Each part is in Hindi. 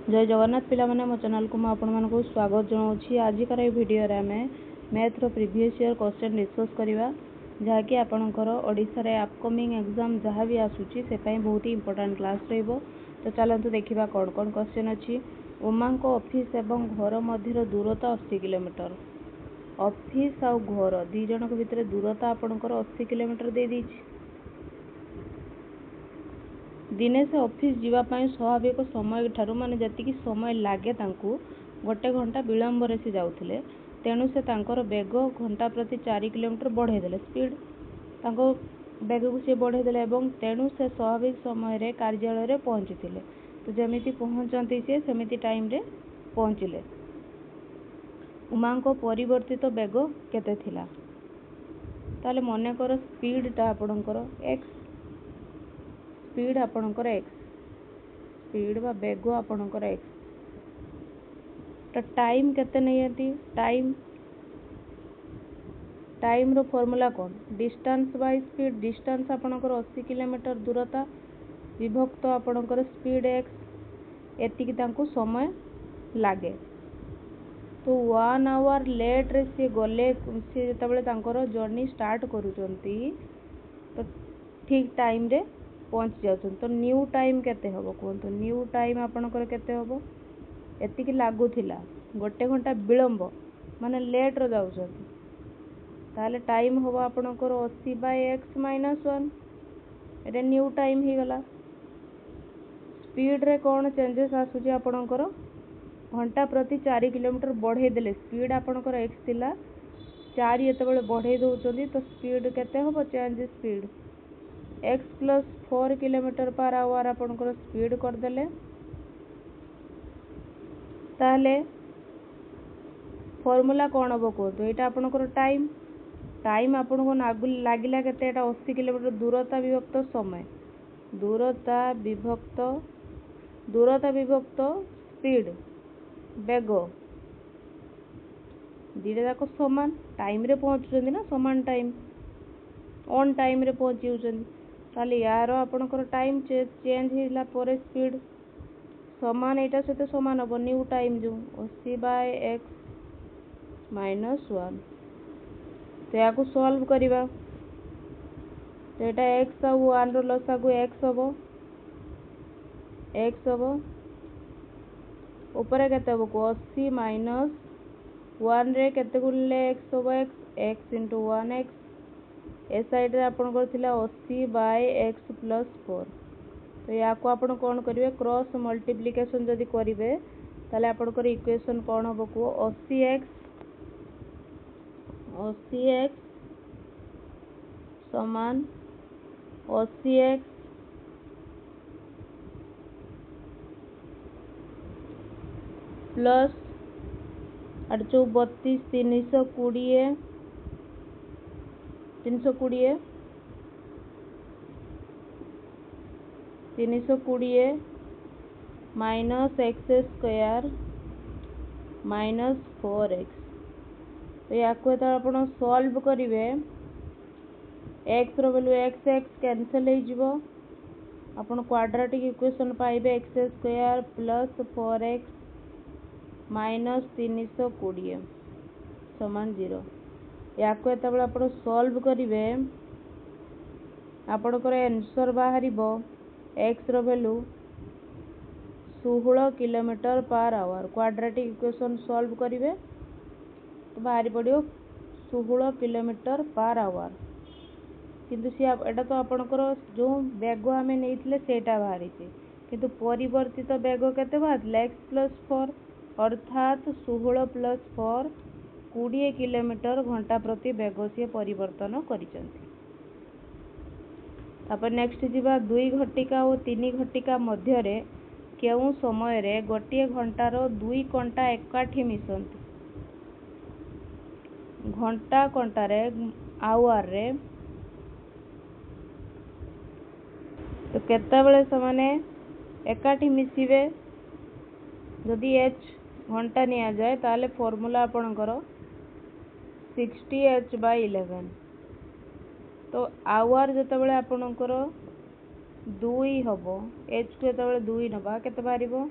जय जगन्नाथ पिला माने मो चैनल को आपको स्वागत जनाऊँगी। आजिकार ये वीडियो रे आमे मैथ्र प्रीवियस ईयर क्वेश्चन डिस्कस करवा जहाँकि आपणकर ओडिशा रे अपकमिंग एग्जाम जहाँ भी आसूची से पाई बहुत ही इंपोर्टेंट क्लास रहिबो। तो चलतु देखा कौन कौन क्वेश्चन अच्छी। उमा को ऑफिस एवं घर मध्य दूरता 80 किलोमीटर। ऑफिस आउ घर दी जन भितर दूरता आपणकर 80 किलोमीटर दे दीची। दिने से ऑफिस जीवापाई स्वाभाविक समय ठारू माने जतिकी समय लागे तांकू गोटे घंटा विलंब रे से जाउथिले, तेणु से तांकर बेग घंटा प्रति 4 किलोमीटर बढ़े देले। स्पीड तांको बेग को से बढ़े देले एवं तेणु से स्वाभाविक समय रे कार्यालय रे पहुंचीथिले। तो जेमिति पहुंचंती से सेमिति टाइम रे पहुंचिले। उमा को परिवर्तित बेग केते थिला ताले मने कर स्पीड ता आपणकर x स्पीड आपणकर x स्पीड बा बेग आपणकर x तो टाइम केते नैयती टाइम रो फार्मूला कोन डिस्टेंस बाय स्पीड। डिस्टेंस आपणकर 80 किलोमीटर दूरता विभक्त आपणकर स्पीड x एतिकी तांको समय लागे। तो 1 आवर लेट रे से गले से जेतबेले तांकर जर्नी स्टार्ट करूचंती तो ठीक टाइम रे पहुंच जाउछन। तो न्यू टाइम केते हबो कोन। तो न्यू टाइम आपणकर केते हबो एतिकी लागू थिला गोटे घंटा विलंब माने लेट रो जाउछन ताले टाइम हबो आपणकर 80/x - 1 एटा न्यू टाइम ही गला। स्पीड रे कोन चेंजेस आसुची आपणकर घंटा प्रति 4 किलोमीटर बढ़े देले। स्पीड आपणकर x थिला 4 एतबेले बढ़े दउचंदी तो स्पीड केते हबो चेंज स्पीड x + 4 km/h आपणकर स्पीड कर देले। ताले फार्मूला कोन हबो को तो एटा आपणकर टाइम टाइम आपनको लागिला केते एटा 80 किलोमीटर दूरता विभक्त समय दूरता विभक्त स्पीड बेग दीटा जाक समान टाइम रे पहुंचुचंदी ना समान टाइम ऑन टाइम रे पहुंची होचंदी। ताले यार आपणकर टाइम चेंज हिला परे स्पीड समान एटा सहित समान हबो न्यू टाइम जो 80/x - 1 तो या को सॉल्व करिवा। तो एटा x आ 1 रो लसागु x हबो ऊपर केते हबो को 80 - 1 रे केते गुणले x हबो x * 1x ए साइड रे आपन करथिला 80/x + 4। तो या को आपन कोन करिवे क्रॉस मल्टीप्लिकेशन जदी करिवे ताले आपन कर इक्वेशन कोन हबो को 80x समान 80x plus 832 320 minus x square minus 4x। तो या को त आपण सॉल्व करिवे x रो वैल्यू x कैंसिल हो जिवो आपण क्वाड्रेटिक इक्वेशन पाइबे x square plus 4x minus 320 समान 0। या को एतबेले आपण सॉल्व करिवे आपणकर आंसर बाहरिबो x रो value 16 km/h। Quadratic equation solve करिवे तो बाहरी पड़ियो 16 km/h। किंतु सी एटा तो आपणकर जो बेग आमे नेइथिले सेटा बाहरी छे किंतु परिवर्तित बेग केते बाहरले x + 4 अर्थात 16 + 4 20 किलोमीटर घंटा प्रति बेग से परिवर्तन करिसंती। तापर नेक्स्ट जीवा 2 घटिका और 3 घटिका मध्य रे केउ समय रे गोटे घंटार 2 घंटा एकाठी मिसंती। घंटा रे आवर रे तो केते बेले समाने एकाठी मिसिबे जदि h घंटा निया जाए ताले फार्मूला आपणकर 60h/11। तो आवर जेतेबेले आपणकर 2 हबो h को जेतेबेले 2 नबा केते बारिबो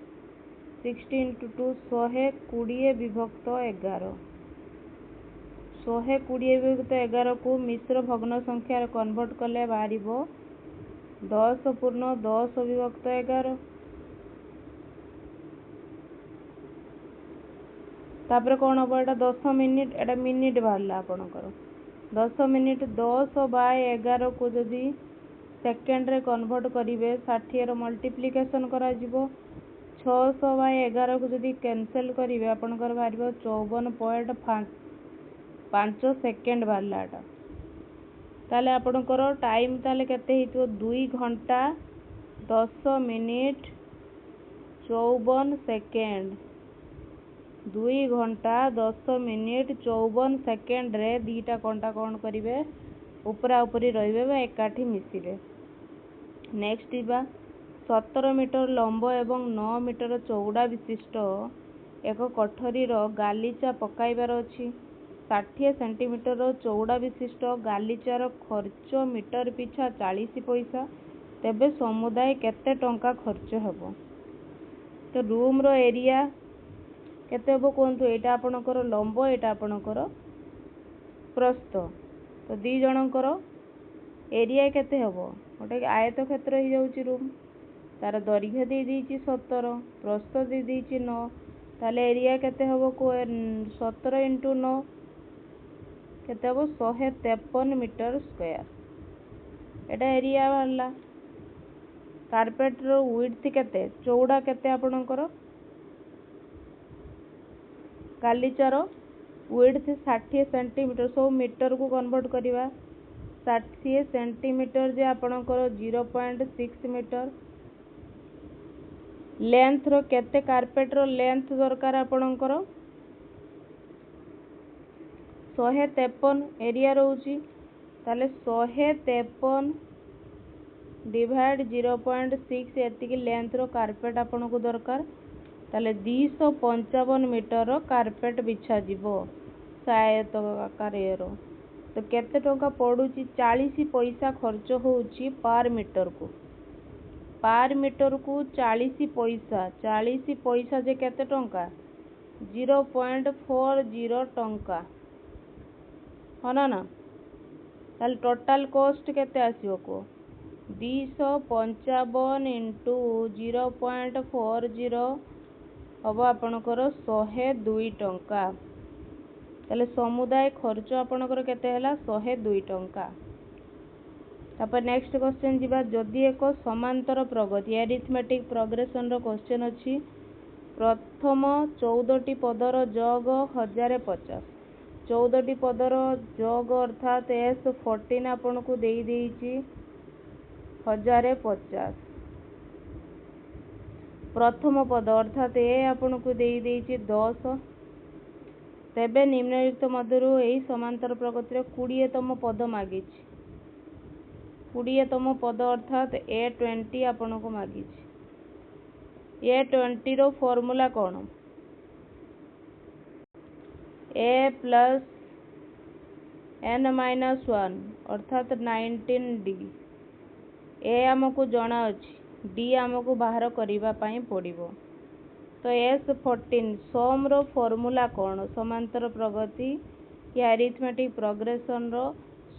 60 into 2 120 ବିଭକ୍ତ 11 120 ବିଭକ୍ତ 11 କୁ ମିଶ୍ର ଭଗ୍ନ ସଂଖ୍ୟାରେ କନଭର୍ଟ କଲେ ବାହାରିବ 10 ପୂର୍ଣ୍ଣ 10 ବିଭକ୍ତ 11। ତାପରେ କ'ଣ ହେବ, ଏଇଟା 10 ମିନିଟ୍, ଏଇଟା ମିନିଟ୍ ବାହାରିଲା ଆପଣଙ୍କର। 10 ମିନିଟ୍ 10/11 କୁ ଯଦି ସେକେଣ୍ଡରେ କନଭର୍ଟ କରିବେ 60ର ମଲ୍ଟିପ୍ଲିକେସନ୍ କରାଯିବ। 600/11 କୁ ଯଦି କ୍ୟାନସେଲ୍ କରିବେ ଆପଣଙ୍କର ବାହାରିବ 54.5 ସେକେଣ୍ଡ ବାହାରିଲା ଏଇଟା। ତାହେଲେ ଆପଣଙ୍କର ଟାଇମ୍ ତାହେଲେ କେତେ ହେଇଥିବ, 2 ଘଣ୍ଟା 10 ମିନିଟ୍ 54 ସେକେଣ୍ଡ। 2 ଘଣ୍ଟା 10 ମିନିଟ୍ 54 ସେକେଣ୍ଡରେ ଦୁଇଟା କଣ୍ଟା କ'ଣ କରିବେ, ଉପରା ଉପରି ରହିବେ ବା ଏକାଠି ମିଶିବେ। ନେକ୍ସଟ ଯିବା, 17 ମିଟର ଲମ୍ବ ଏବଂ 9 ମିଟର ଚଉଡ଼ା ବିଶିଷ୍ଟ ଏକ କୋଠରୀର ଗାଲିଚା ପକାଇବାର ଅଛି। 60 ସେଣ୍ଟିମିଟର ଚଉଡ଼ା ବିଶିଷ୍ଟ ଗାଲିଚାର ଖର୍ଚ୍ଚ ମିଟର ପିଛା 40 ପଇସା, ତେବେ ସମୁଦାୟ କେତେ ଟଙ୍କା ଖର୍ଚ୍ଚ ହେବ? ତ ରୁମ୍ର ଏରିଆ କେତେ ହେବ କୁହନ୍ତୁ? ଏଇଟା ଆପଣଙ୍କର ଲମ୍ବ, ଏଇଟା ଆପଣଙ୍କର ପ୍ରସ୍ଥ। ତ ଦୁଇ ଜଣଙ୍କର ଏରିଆ କେତେ ହେବ? ଗୋଟେ ଆୟତ କ୍ଷେତ୍ର ହେଇଯାଉଛି ରୁମ୍, ତାର ଦୈର୍ଘ୍ୟ ଦେଇଦେଇଛି 17, ପ୍ରସ୍ଥ ଦେଇଦେଇଛି 9, ତାହେଲେ ଏରିଆ କେତେ ହେବ? 17 into 9 କେତେ ହେବ? 153 ମିଟର ସ୍କୋୟାର। ଏଇଟା ଏରିଆ ବାହାରିଲା। କାର୍ପେଟର ୱିଡ୍ଥ କେତେ, ଚଉଡ଼ା କେତେ ଆପଣଙ୍କର? ଗାଲିଚାର ୱିଡ୍ଥ 60 ସେଣ୍ଟିମିଟର, ସବୁ ମିଟରକୁ କନଭର୍ଟ କରିବା। 60 ସେଣ୍ଟିମିଟର ଯେ ଆପଣଙ୍କର 0.6 ମିଟର। ଲେନ୍ଥର କେତେ, କାର୍ପେଟର ଲେନ୍ଥ ଦରକାର ଆପଣଙ୍କର 153, ଏରିଆ ରହୁଛି, ତାହେଲେ 153 / 0.6 ଏତିକି ଲେନ୍ଥର କାର୍ପେଟ ଆପଣଙ୍କୁ ଦରକାର। ତାହେଲେ 255 ମିଟର କାର୍ପେଟ ବିଛାଯିବ ଆୟତାକାର। ତ କେତେ ଟଙ୍କା ପଡ଼ୁଛି? 40 ପଇସା ଖର୍ଚ୍ଚ ହେଉଛି ପାର ମିଟରକୁ। ପାର ମିଟରକୁ 40 ପଇସା। 40 ପଇସା ଯେ କେତେ ଟଙ୍କା? 0.40 ଟଙ୍କା, ହଁ ନା? ତାହେଲେ ଟୋଟାଲ କଷ୍ଟ କେତେ ଆସିବ କୁହ? 255 into 0.40 ହେବ ଆପଣଙ୍କର 102 ଟଙ୍କା। ତାହେଲେ ସମୁଦାୟ ଖର୍ଚ୍ଚ ଆପଣଙ୍କର କେତେ ହେଲା? 102 ଟଙ୍କା। ତାପରେ ନେକ୍ସଟ କ୍ୱେଶ୍ଚନ୍ ଯିବା, ଯଦି ଏକ ସମାନ୍ତର ପ୍ରଗତି ଆରିଥମେଟିକ୍ ପ୍ରୋଗ୍ରେସନର କ୍ୱେଶ୍ଚନ୍ ଅଛି। ପ୍ରଥମ 14ଟି ପଦର ଯୋଗ 1050। 14ଟି ପଦର ଯୋଗ ଅର୍ଥାତ୍ S14 ଆପଣଙ୍କୁ ଦେଇଦେଇଛି 1050। ପ୍ରଥମ ପଦ ଅର୍ଥାତ୍ ଏ ଆପଣଙ୍କୁ ଦେଇଦେଇଛି 10। ତେବେ ନିମ୍ନଲିଖିତ ମଧ୍ୟରୁ ଏହି ସମାନ୍ତର ପ୍ରଗତିର 20ତମ ପଦ ମାଗିଛି। 20ତମ ପଦ ଅର୍ଥାତ୍ A20 ଆପଣଙ୍କୁ ମାଗିଛି। A20ର ଫର୍ମୁଲା କ'ଣ? A + n-1 ଅର୍ଥାତ୍ 19D। A ଆମକୁ ଜଣା ଅଛି, D ଆମକୁ ବାହାର କରିବା ପାଇଁ ପଡ଼ିବ। ତ S14 ସମର ଫର୍ମୁଲା କ'ଣ? ସମାନ୍ତର ପ୍ରଗତି କି ଆରିଥମେଟିକ୍ ପ୍ରୋଗ୍ରେସନର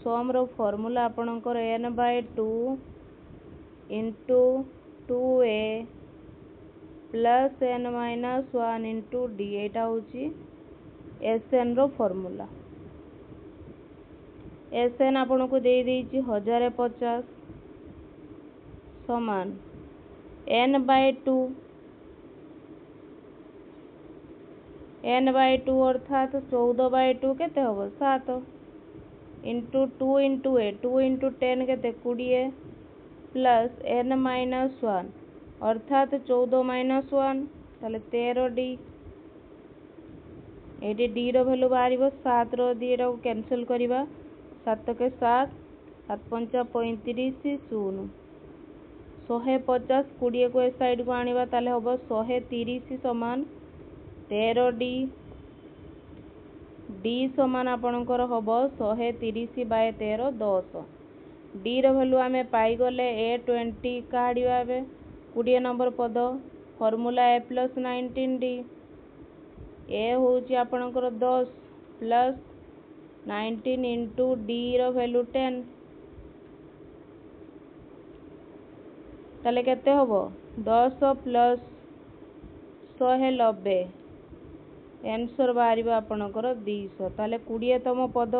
ସମର ଫର୍ମୁଲା ଆପଣଙ୍କର n/2 into 2A plus n-1 into D। ଏଇଟା ହେଉଛି SNର ଫର୍ମୁଲା। SN ଆପଣଙ୍କୁ ଦେଇଦେଇଛି 1050 ସମାନ n/2 ଅର୍ଥାତ୍ 14/2 କେତେ ହେବ? 7 into 2 into A, 2 into 10 କେତେ? 20 plus n-1 ଅର୍ଥାତ୍ 14 - 1, ତାହେଲେ 13D। ଏଇଠି Dର ଭ୍ୟାଲୁ ବାହାରିବ 7ର 2ଟାକୁ କ୍ୟାନସେଲ୍ କରିବା, 7 × 7 7 × 5 = 35 0। 150 20କୁ ଏ ସାଇଡ଼କୁ ଆଣିବା, ତାହେଲେ ହେବ 130 ସମାନ 13D। D ସମାନ ଆପଣଙ୍କର ହେବ 130/13 10। Dର ଭ୍ୟାଲୁ ଆମେ ପାଇଗଲେ। A20 କାଢ଼ିବା ଏବେ 20 ନମ୍ବର ପଦ फॉर्मूला ए प्लस 19d ए होची आपणकर 10 प्लस 19 इंटू डी रो वैल्यू 10 ताले केते होबो 10 प्लस 190 आंसर बाहर आपणकर 200 ताले 20तम पद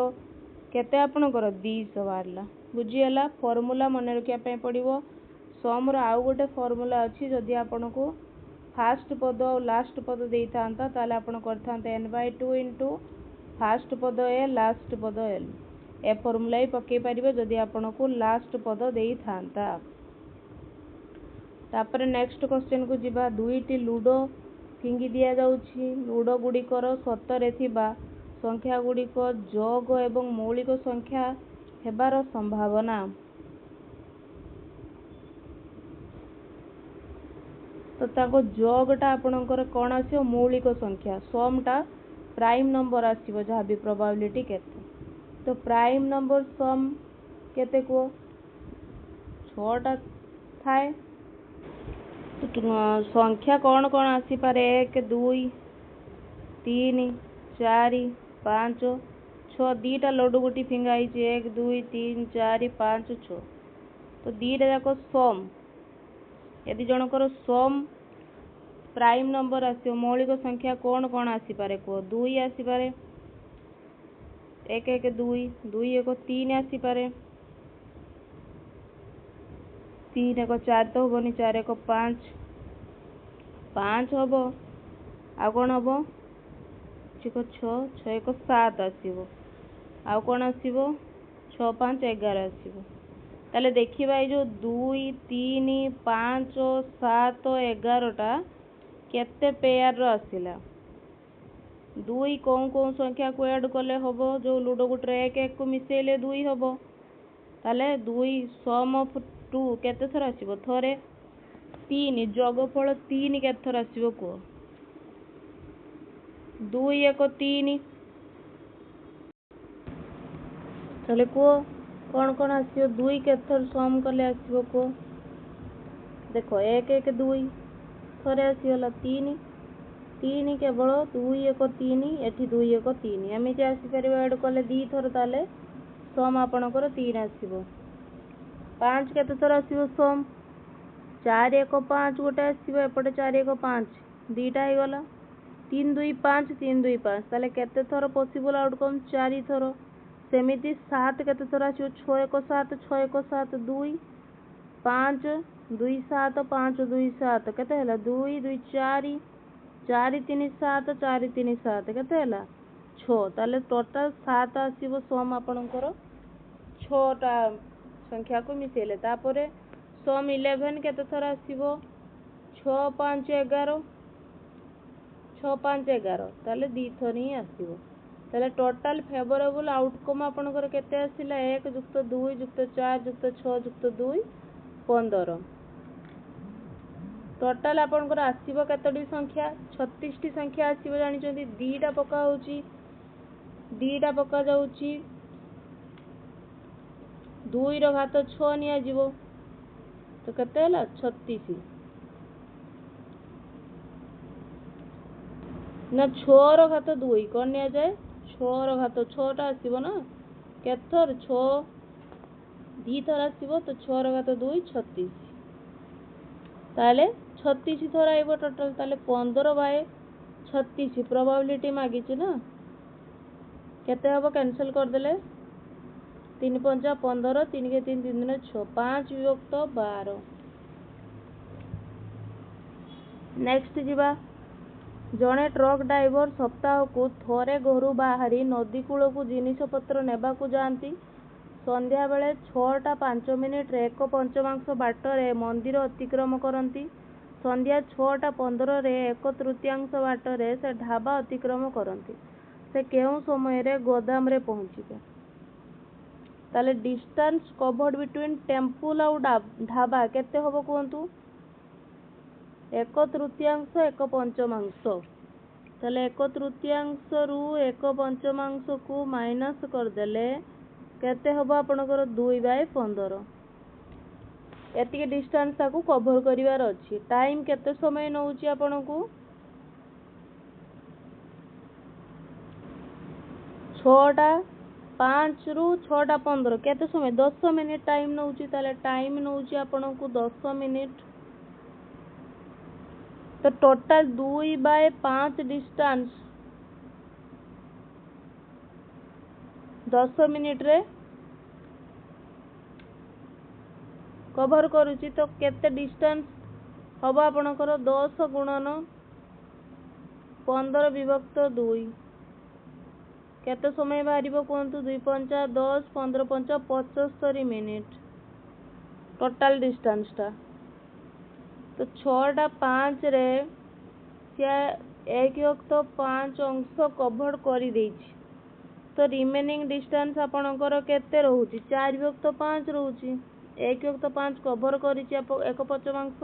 केते आपणकर 200 बाहरला बुझीगला। फॉर्मूला मन रखिया पे पड़िबो सम रो आउ गोटे फॉर्मूला अछि जदि आपनको फास्ट पद और लास्ट पद देई थांता ताले आपण करथांते n/2 इनटू फास्ट पद ए लास्ट पद एल ए फॉर्मूला ही पके परिबे जदि आपनको लास्ट पद देई थांता। तापर नेक्स्ट क्वेश्चन को जिबा दुईटी लूडो फिंगी दिया जाउछि लूडो गुड़िकर सतरे थिबा संख्या गुड़िक जोग एवं मौलिक संख्या हेबार संभावना तो ताको जोगटा आपणकर कौन आसियो मौलिक संख्या समटा प्राइम नंबर आसिबो जहाँ भी प्रोबेबिलिटी केते तो प्राइम नंबर सम केते को 6टा थाए तो संख्या कौन कौन आसी पारे 1 2 3 4 5 6 दीटा लड्डू गुटी फिंगाई 1 2 3 4 5 6 तो दीटा जाक सम यदि जनकर सम प्राइम नंबर आसियो मौलिक संख्या कौन कौन आसी पारे को 2 आसी पारे 1 1 2 2 1 3 आसी पारे 3 1 4 तो होबनी 4 1 5 5 होबो आ कौन होबो 6 6 1 7 आसीबो आ कौन आसीबो 6 5 11 आसीबो ताले देखिबा ए जो 2 3 5 7 11टा केते पेयर रो आसिला 2 कौन कौन संख्या को ऐड कले होबो जो लूडो गुटरे 1 1 को मिसेले 2 होबो ताले 2 सम ऑफ 2 केते थर आसीबो थरे 3 जोगफल 3 केते थर आसीबो को 2 1 3 ताले को कौन कौन आसियो 2 केते थर सम कले आसीबो को देखो 1 1 2 थरे आसीगला 3 3 केवल 2 1 3 एठी 2 1 3 एमिति आसी परिबो ऐड कले 2 थर ताले सम आपणकर 3 आसीबो 5 केते थर आसीबो सम 4 1 5 गोटे आसीबो एपटे 4 1 5 दीटा हे गला 3 2 5 3 2 5 ताले केते थर पॉसिबल आउटकम 4 थर सेमिति 7 केते थर आसीबो 6 1 7 6 1 7 2 5 2 7 5 2 7 केते हला 2 2 4 4 3 7 4 3 7 केते हला 6 ताले टोटल 7 आसीबो सम आपणकर 6टा संख्या को मिसेले तापरे सम 11 केते थर आसीबो 6 5 11 6 5 11 ताले दी थर ही आसीबो ताले टोटल फेवरेबल आउटकम आपणकर केते आसिला 1 + 2 + 4 + 6 + 2 15 टोटल आपणकर आसीबो केतडी संख्या 36 टी संख्या आसीबो जानि चंदी दीटा पका होची दीटा पका जाउची 2 रो घात 6 निया जीवो तो केते हला 36 ना 6 रो घात 2 कोन निया जाए 6 रो घात 6 टा आसीबो ना केथर 6 दी थर आसीबो तो 6 रो घात 2 36 ताले 36 थर आइबो टोटल ताले 15/36 प्रोबेबिलिटी मागी छी ना केते हबो कैंसिल कर देले 3 5 15 3 के 3 3 दिन 6 5 विभक्त 12 नेक्स्ट जीवा जड़े ट्रक ड्राइवर सप्ताह को थोड़े घर बाहरी नदी कूल को जिनिसपत्र नेबा को जाती संध्या बेले 6टा 5 मिनिट 1 पंचमांश बाटरे मंदिर अतिक्रम करती संध्या 6टा 15 रे 1/3 बाटरे से ढाबा अतिक्रम करती से केउं समय रे गोदाम रे पहुँचे ताले डिस्टेंस कवर्ड बिटवीन टेम्पल और ढाबा केते होबो कहंतु 1/3 1 पंचमांश ताले 1/3 रु 1 पंचमांश को माइनस कर देले केते होबो आपनकर 2/15 एतिके डिस्टेंस ताकू कवर करिवार अछि। टाइम केते समय नउची आपनकू 6:05 रु 6:15 केते समय 10 मिनिट टाइम नउची। ताले टाइम नउची आपनकू 10 मिनिट। तो टोटल 2/5 डिस्टेंस 10 मिनिट रे कवर करूची। तो केते डिस्टेंस हबो आपनकर 10 गुणन 15 विभक्त 2 केते समय बाहरिबो कोंतु 2×5 10 15×5 75 मिनिट टोटल डिस्टेंस टा। तो 6:05 रे से 1/5 अंश कवर करि देछि। तो रिमेनिंग डिस्टेंस आपनकर केते रहउची 4/5 रहउची। 1/5 कवर करिछि एक पंचमांश।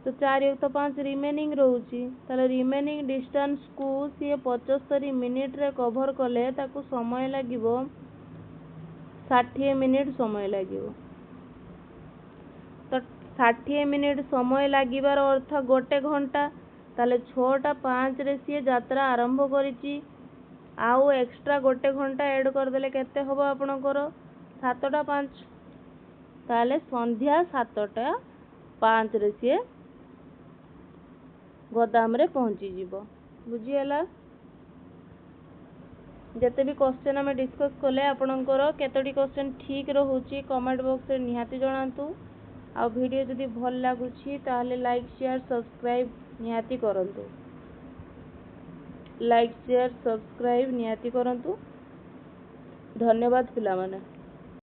तो 4/5 रिमेनिंग रहउची। ताले रिमेनिंग डिस्टेंस को से 75 मिनिट रे कवर कले ताकू समय लागिबो 60 मिनिट समय लागिबो। तो 60 मिनिट समय लागिबार अर्थ 1 घंटा। ताले 6:05 रे से यात्रा आरंभ करिछि। आउ एक्स्ट्रा 1 घंटा ऐड कर देले केते हबो आपनकर 7:05। ताले संध्या 7:05 रे से गोदाम रे पहुंची जीवो। बुझी हला। जते भी क्वेश्चन हमें डिस्कस कले आपनकर केतोटी क्वेश्चन ठीक रहउची कमेंट बॉक्स रे निहाती जणांतु। आ वीडियो जदि भल लागुची ताले लाइक शेयर सब्सक्राइब निहाती करंतु। लाइक शेयर सब्सक्राइब निहाती करंतु। धन्यवाद पिला माने।